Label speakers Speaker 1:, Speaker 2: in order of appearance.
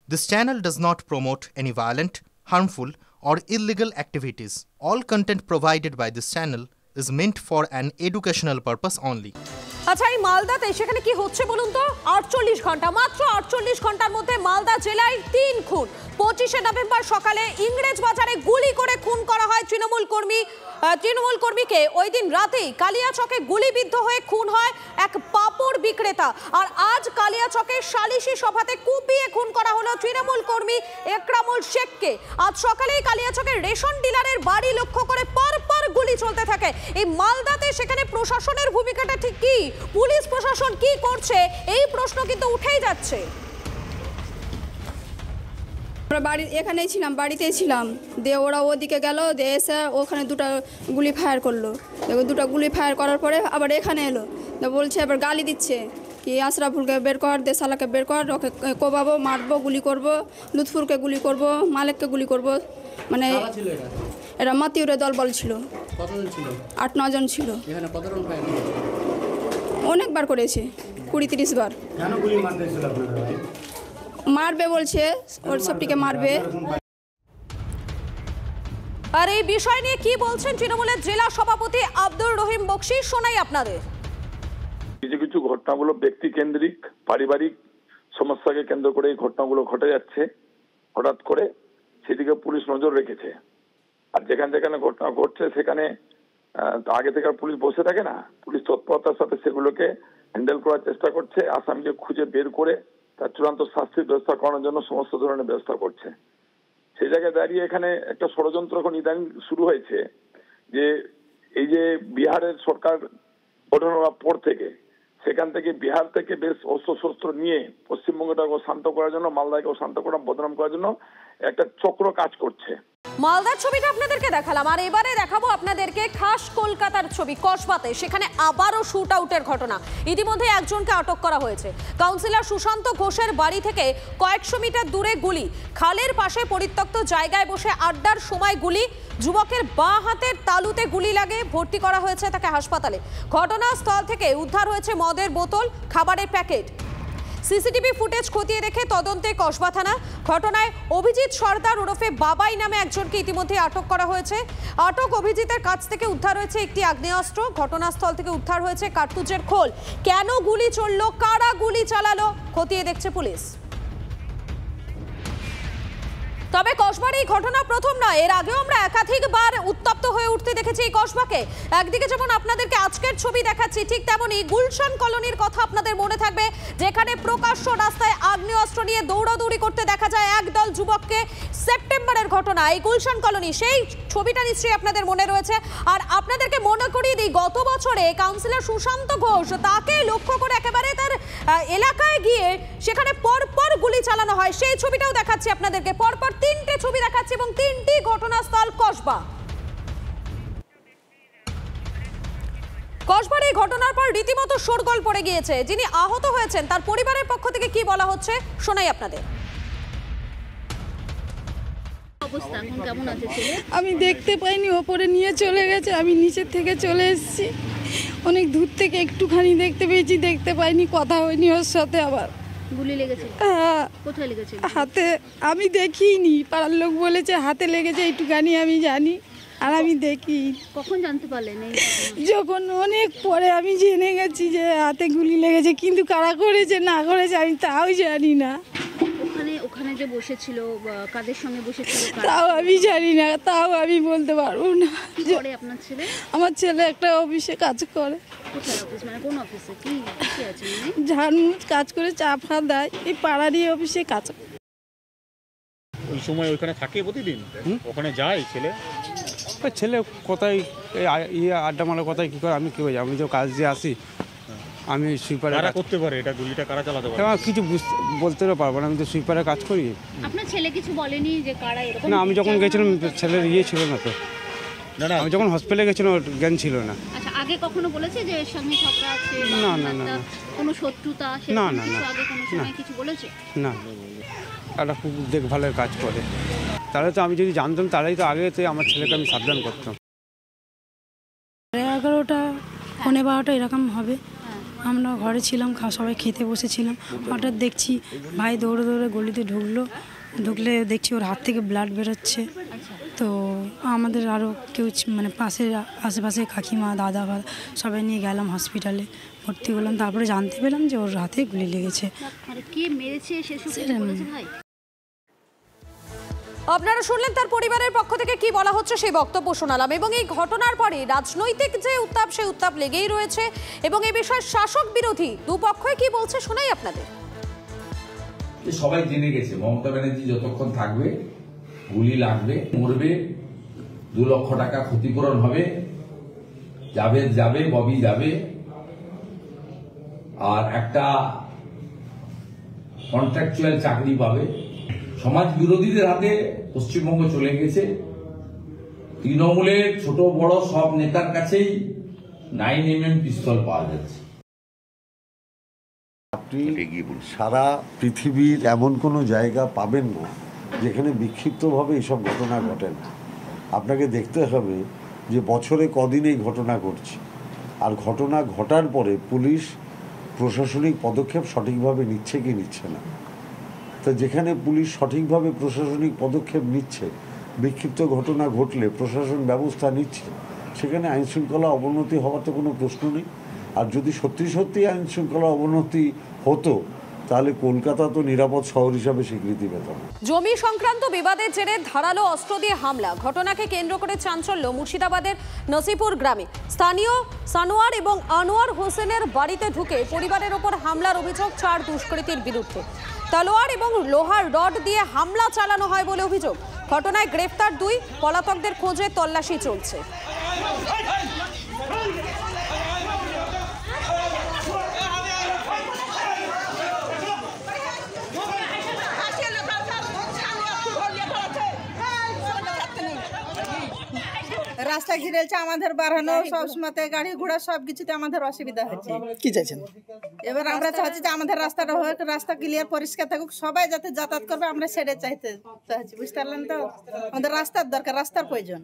Speaker 1: This channel does not promote any violent, harmful, or illegal activities. All content provided by this channel is meant for an educational purpose only.
Speaker 2: আচ্ছা, এই মালদাতে সেখানে কি হচ্ছে বলুন তো? 48 ঘন্টা, মাত্র 48 ঘন্টার মধ্যে মালদা জেলায় 3 খুন। 25শে নভেম্বর সকালে ইংরেজ বাজারে গুলি করে খুন করা হয় তৃণমূল কর্মীকে। ওই দিন রাতেই কালিয়াচকে গুলিবিদ্ধ হয়ে খুন হয় এক পাপড় বিক্রেতা। আর আজ কালিয়াচকের সালিশি সভাতে কুপিয়ে খুন করা হলো তৃণমূল কর্মী একরামুল শেখকে। আজ সকালেই কালিয়াচকের রেশন ডিলারের বাড়ি লক্ষ্য করে পরপর গুলি চলতে থাকে। এই মালদাতে সেখানে প্রশাসনের ভূমিকাটা ঠিক কি? পুলিশ প্রশাসন কি করছে এই প্রশ্ন কিন্তু উঠেই যাচ্ছে।
Speaker 3: আমরা এখানেই ছিলাম, বাড়িতেই ছিলাম, দিয়ে ওরা ওদিকে গেল, দিয়ে এসে ওখানে দুটো গুলি ফায়ার করলো। দেখো দুটো গুলি ফায়ার করার পরে আবার এখানে এলো, বলছে এবার গালি দিচ্ছে কি আশরাফুলকে বের কর, দেশালাকে বের কর, ওকে কোবাবো, মারবো, গুলি করব, লুৎফুরকে গুলি করব, মালেককে গুলি করব। মানে এরা মাতিউরের দল বল ছিল। 8-9 জন ছিল। অনেকবার করেছে, 20-30 বার। মারবে বলছে, ওর সবটিকে মারবে।
Speaker 2: আর এই বিষয় নিয়ে কি বলছেন তৃণমূলের জেলা সভাপতি আব্দুর রহিম বকশী, শোনাই আপনাদের।
Speaker 4: কিছু ঘটনাগুলো ব্যক্তি কেন্দ্রিক, পারিবারিক সমস্যাকে কেন্দ্র করে এই ঘটনাগুলো ঘটে যাচ্ছে। হঠাৎ করে সেদিকে পুলিশ নজর রেখেছে। আর যেখানে ঘটনা ঘটছে সেখানে আগে থেকে পুলিশ বসে থাকে না, পুলিশ তৎপরতার সাথে সেগুলোকে হ্যান্ডেল করার চেষ্টা করছে। আসামিকে খুঁজে বের করে তার চূড়ান্ত শাস্তির ব্যবস্থা করানোর জন্য সমস্ত ধরনের ব্যবস্থা করছে। সেই জায়গায় দাঁড়িয়ে এখানে একটা ষড়যন্ত্র এখন ইদানিং শুরু হয়েছে যে এই যে বিহারের সরকার গঠন হওয়ার পর থেকে সেখান থেকে বিহার থেকে বেশ অস্ত্র নিয়ে পশ্চিমবঙ্গটাকে শান্ত করার জন্য, মালদাকেও শান্ত করা, বদনাম করার জন্য একটা চক্র কাজ করছে।
Speaker 2: মালদার ছবিটা আপনাদেরকে দেখালাম, আর এবারে দেখাবো আপনাদেরকে খাস কলকাতার ছবি। কসবাতে সেখানে আবারও শুট আউটের ঘটনা। ইতিমধ্যে একজনকে আটক করা হয়েছে। কাউন্সিলর সুশান্ত ঘোষের বাড়ি থেকে কয়েকশো মিটার দূরে গুলি। খালের পাশে পরিত্যক্ত জায়গায় বসে আড্ডার সময় গুলি। যুবকের বাঁ হাতের তালুতে গুলি লাগে, ভর্তি করা হয়েছে তাকে হাসপাতালে। ঘটনাস্থল থেকে উদ্ধার হয়েছে মদের বোতল, খাবারের প্যাকেট। সিসিটিভি ফুটেজ খতিয়ে দেখে তদন্তে কসবা থানা। ঘটনায় অভিজিৎ সর্দার ওরফে বাবাই নামে একজনকে ইতিমধ্যে আটক করা হয়েছে। আটক অভিজিতের কাছ থেকে উদ্ধার হয়েছে একটি আগ্নেয়াস্ত্র। ঘটনাস্থল থেকে উদ্ধার হয়েছে কার্তুজের খোল। কেন গুলি চলল, কারা গুলি চালালো, খতিয়ে দেখছে পুলিশ। তবে কসবার এই ঘটনা প্রথম নয়, এর আগেও আমরা একাধিকবার উত্তপ্ত হয়ে উঠতে দেখেছি এই কসবাকে। একদিকে যেমন আপনাদেরকে আজকের ছবি দেখাচ্ছি, ঠিক তেমনই গুলশান কলোনির কথা আপনাদের মনে থাকবে, যেখানে প্রকাশ্য রাস্তায় আগ্নেয়াস্ত্র নিয়ে দৌড়াদৌড়ি করতে দেখা যায় একদল যুবককে। সেপ্টেম্বরের ঘটনা, এই গুলশান কলোনি, সেই ছবিটা নিশ্চয়ই আপনাদের মনে রয়েছে। আর আপনাদেরকে মনে করিয়ে দিই, গত বছরে কাউন্সিলর সুশান্ত ঘোষ, তাকে লক্ষ্য করে একেবারে তার এলাকায় গিয়ে সেখানে পরপর গুলি চালানো হয়। সেই ছবিটাও দেখাচ্ছি আপনাদেরকে। পরপর 3টে ছবি দেখাচ্ছি এবং 3টি ঘটনাস্থল কসবা। কসবার এই ঘটনার পর রীতিমতো শোরগোল পড়ে গিয়েছে। যিনি আহত হয়েছেন তার পরিবারের পক্ষ থেকে কি বলা হচ্ছে শোনাই আপনাদের।
Speaker 3: আমি দেখতে পাইনি, ওপরে নিয়ে চলে গেছে, আমি নিচের থেকে চলে এসেছি। অনেক দূর থেকে একটুখানি দেখতে পেয়েছি, দেখতে পাইনি, কথা হয়নি ওর সাথে। আবার
Speaker 5: গুলি লেগেছে?
Speaker 3: হ্যাঁ।
Speaker 5: কোথায় লেগেছে?
Speaker 3: হাতে। আমি দেখিনি, পাড়ার লোক বলেছে হাতে লেগেছে, একটুখানি আমি জানি, আর আমি দেখি।
Speaker 5: কখন জানতে পারলেন?
Speaker 3: যখন অনেক পরে আমি জেনে গেছি যে হাতে গুলি লেগেছে, কিন্তু কারা করেছে না করেছে আমি তাও জানি না।
Speaker 5: ওখানে যে বসেছিল, কাদের সঙ্গে বসেছিল
Speaker 3: তাও আমি জানি না, তাও আমি বলতে পারবো না।
Speaker 5: কি করে আপনার ছেলে?
Speaker 3: আমার ছেলে একটা অফিসে কাজ করে।
Speaker 5: কোথায় অফিস? মানে কোন অফিসে? কি আছে?
Speaker 3: ঝাড়মুছ কাজ করে, চা ফা দেয়, এই পাড়ারই অফিসে কাজ করে।
Speaker 6: ওই সময় ওইখানে থাকে প্রতিদিন? ওখানে যায় ছেলে?
Speaker 7: ছেলে কোথায় আড্ডা মারার কথায় কী করে আমি কী বলছি, আমি তো কাজ দিয়ে আসি, আমি সুইপারে
Speaker 6: করতে পারে এটা, গুলিটা কারা চালাতে পারে
Speaker 7: কিছু বলতে পারবো না, আমি তো সুইপারে কাজ করি।
Speaker 5: আপনার ছেলে কিছু বলেনি যে কারা এরকম?
Speaker 7: না, আমি যখন গেছিলাম ছেলের ছিল না তো। আমি যখন হসপিটালে গেছিলাম জ্ঞান ছিল না।
Speaker 5: আচ্ছা, আগে কখনো বলেছে যে এর সঙ্গে ঝগড়া আছে?
Speaker 7: না না না,
Speaker 5: কোনো শত্রুতা?
Speaker 7: না না না,
Speaker 5: আগে কোনো সময় কিছু বলেছে? না,
Speaker 7: একটা খুব দেখভালের কাজ করে। তাহলে তো আমি যদি জানতাম তাহলেই তো আগে তো আমার ছেলেকে আমি সাবধান করতাম।
Speaker 3: 11টা 12:15 এরকম হবে।
Speaker 8: আমরা ঘরে ছিলাম, সবাই খেতে বসেছিলাম। হঠাৎ দেখছি ভাই দৌড়ে দৌড়ে গলিতে ঢুকলে দেখছি ওর হাত থেকে ব্লাড বেরোচ্ছে। তো আমাদের আরও কেউ মানে আশেপাশে কাকিমা দাদা সবাই নিয়ে গেলাম হসপিটালে, ভর্তি করলাম। তারপরে জানতে পেলাম যে ওর হাতে গুলি লেগেছে।
Speaker 5: কে মেরেছে ভাই?
Speaker 2: আপনারা শুনলেন তার পরিবারের পক্ষ থেকে কি বলা হচ্ছে সেই বক্তব্য শোনালাম। এবং এই ঘটনার পরে রাজনৈতিক যে উত্তাপ, সেই উত্তাপ লেগেই রয়েছে এবং এই বিষয়ে শাসক বিরোধী দুপক্ষই কি বলছে শোনাই আপনাদের।
Speaker 9: সবাই জেনে গেছে মমতা ব্যানার্জি যতক্ষণ থাকবে গুলি লাগবে, মরবে, 2 লক্ষ টাকা ক্ষতিপূরণ হবে, যাবে ববি যাবে, আর একটা কন্ট্রাকচুয়াল চাকরি পাবে। সমাজ বিরোধীদের হাতে পশ্চিমবঙ্গ চলে গেছে। তৃণমূলের ছোট বড় সব নেতার কাছেই 9mm পিস্তল পাওয়া যাচ্ছে।
Speaker 10: আপনি সারা পৃথিবীর এমন কোনো জায়গা পাবেন না যেখানে বিক্ষিপ্তভাবে এইসব ঘটনা ঘটে না। আপনাকে দেখতে হবে যে বছরে কদিন এই ঘটনা ঘটছে, আর ঘটনা ঘটার পরে পুলিশ প্রশাসনিক পদক্ষেপ সঠিকভাবে নিচ্ছে কি নিচ্ছে না। তো যেখানে পুলিশ সঠিকভাবে প্রশাসনিক পদক্ষেপ নিচ্ছে, বিক্ষিপ্ত ঘটনা ঘটলে প্রশাসন ব্যবস্থা নিচ্ছে, সেখানে আইনশৃঙ্খলা অবনতি হওয়ার তো কোনো প্রশ্ন নেই। আর যদি সত্যি আইনশৃঙ্খলা অবনতি হতো তাহলে কলকাতা তো নিরাপদ শহর হিসাবে স্বীকৃতি পেত না।
Speaker 2: জমি সংক্রান্ত বিবাদের জেরে ধারালো অস্ত্র দিয়ে হামলা, ঘটনাকে কেন্দ্র করে চাঞ্চল্য মুর্শিদাবাদের নসিপুর গ্রামে। স্থানীয় সানোয়ার এবং আনোয়ার হোসেনের বাড়িতে ঢুকে পরিবারের ওপর হামলার অভিযোগ 4 দুষ্কৃতীর বিরুদ্ধে। তলোয়ার এবং লোহার রড দিয়ে হামলা চালানো হয় বলে অভিযোগ। ঘটনায় গ্রেফতার 2, পলাতকদের খোঁজে তল্লাশি চলছে।
Speaker 11: রাস্তা ঘিরেছে, আমাদের বাড়ানো সবসময় গাড়ি ঘোড়া সবকিছুতে আমাদের অসুবিধা হচ্ছে।
Speaker 12: কি চাইছেন?
Speaker 11: এবার আমরা চাচ্ছি যে আমাদের রাস্তাটা হোক, রাস্তা ক্লিয়ার পরিষ্কার থাকুক, সবাই যাতে যাতায়াত করবে আমরা সেটা চাইছি, বুঝতে পারলেন তো? আমাদের রাস্তার দরকার, রাস্তার প্রয়োজন।